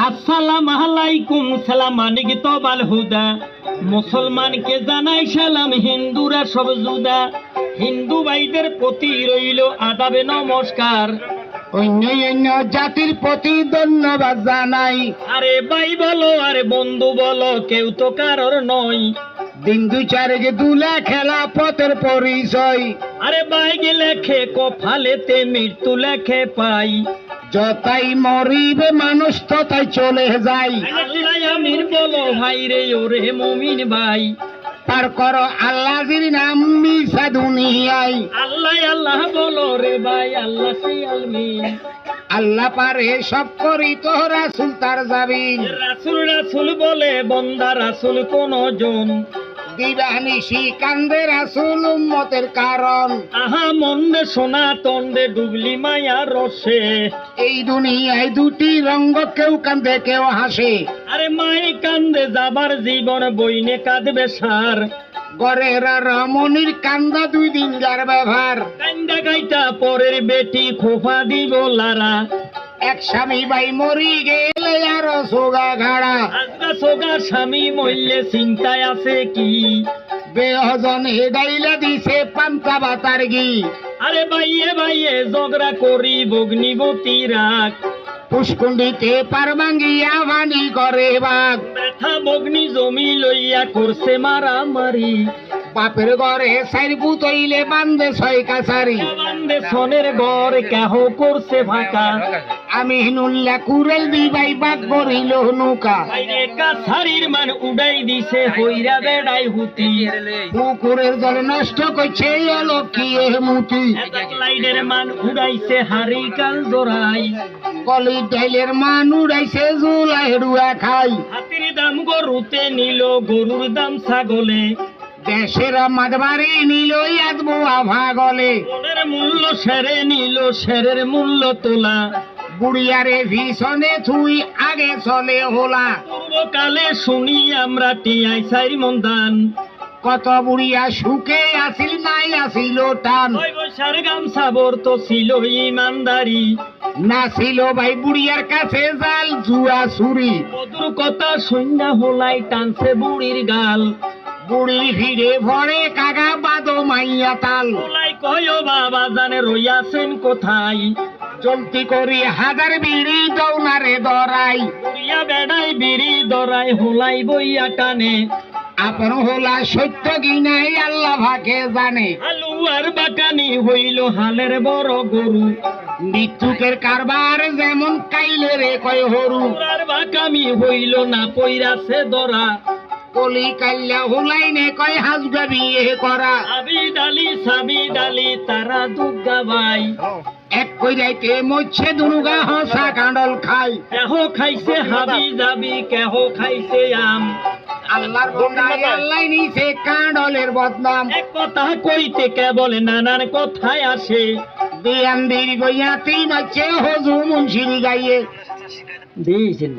আসসালাম আলাইকুম সালাম মানিক তবাল হুদা মুসলমানকে জানাই সালাম হিন্দুরা সব জুদা হিন্দু ভাইদের প্রতি রইল আদাবে নমস্কার অন্য অন্য জাতির প্রতি ধন্যবাদ জানাই। আরে ভাই বলো আরে বন্ধু বলো কেউ তো কারোর নয় দিন দুই চারে দুলা খেলা পথের পরিচয়। আরে বাইক লেখে কফালেতে মৃত্যু লেখে পাই যতাই মরিবে মানুষ ততাই চলে যায়। আল্লাহ আমির বলো ভাই রে ওরে মুমিন ভাই পার করো আল্লাহর নাম মিশা দুনিয়ায়। আল্লাহ আল্লাহ বলো রে ভাই আল্লাহ সে আলমিন আল্লাহ পারে সব করি তো রাসূল তার যাবিন। রাসূল রাসূল বলে বন্দা রাসূল কোন জন দিবানিশি কান্দে রাসূল উম্মতের কারণ। আহা মন্দে সোনা তন্দে ডুবলি মায়া রসে এই দুনিয়ায় দুটি রঙ্গ কেউ কান্দে কেউ হাসে। আরে মাই কান্দে যাবার জীবন বইনে কাঁদবে সার গরের রমণীর কান্দা দুই দিন যার ব্যবহার। কান্দা গাইটা পরের বেটি খোফা দিব লারা এক স্বামী ভাই মরি গেলে আর সোগা ঘাড়া। আজকা সোগা স্বামী মইলে চিন্তায় আছে কি বেহজন হেডাইলা দিছে পান্তা বাতার ঘি। আরে বাইয়ে বাইয়ে ঝগড়া করি বগ্নিবতী রাখ পুষ্কুণ্ডিতে পার ভাঙ্গিয়া ভানি করে বাঘ। ব্যথা বগ্নি জমি লইয়া করছে মারামারি বাপের ঘরে সাইর পুতইলে বান্ধে ছয় কাছারি। বান্দে সনের ঘর কেহ করছে ফাঁকা আমি হিনুল্লা কুরেল দিবাই বাঘ করিল নৌকা। বাইরে কাছারির মান উড়াই দিছে হইরা বেড়াই হুতি পুকুরের জল নষ্ট করছে অলক্ষী মুতি। লাইটের মান উড়াইছে হারি কাল জোড়াই কলি ডাইলের মান উড়াইছে জুলা হেডুয়া খাই। হাতির দাম গরুতে নিল গরুর দাম ছাগলে দেশের মাদবারি নিল আদবো ভাগলে। মনের মূল্য সেরে নিল সেরের মূল্য তোলা বুড়িয়ারে ভীষণে থুই আগে চলে হোলা। পূর্বকালে শুনি আমরা টিয়াই সাইর মন্দান কত বুড়িয়া সুখে আসিল নাই আসিল টান। ছয় বৈশার গামছা তো ছিল ইমানদারি না ছিল ভাই বুড়িয়ার কাছে জাল জুয়া ছুরি। মধুর কথা সন্ধ্যা হোলাই টানছে বুড়ির গাল বুড়ি ভিড়ে ভরে কাগা বাদো মাইয়া তাল। হোলাই কয় বাবা জানে রইয়াছেন কোথায় চলতি করি হাজার বিড়ি দৌনারে দরাই। বুড়িয়া বেড়াই বিড়ি দরাই হোলাই বইয়া টানে আপন হোলা সত্য কিনাই আল্লাহ ভাগে জানে। আলু আর বাকানি হইল হালের বড় গরু মৃত্যুকের কারবার যেমন কাইলে রে কয় হরু। আর বাকামি হইল না পইরাছে দরা কলি কাল্লা হুলাইনে কয় হাজগা বিয়ে করা। আবিদ আলী সাবিদ আলী তারা দুর্গা ভাই এক কই যাইতে মরছে দুর্গা হসা কাঁডল খাই। কেহ খাইছে হাবি যাবি কেহ খাইছে আম আল্লাহর বন্দায় আল্লাহ নিছে কাঁডলের বদনাম। এক কথা কইতে কেবল নানান কথায় আসে দিয়ান দীর্ঘ ইয়াতি নাচে হজু মুন্সির গাইয়ে। দিয়েছেন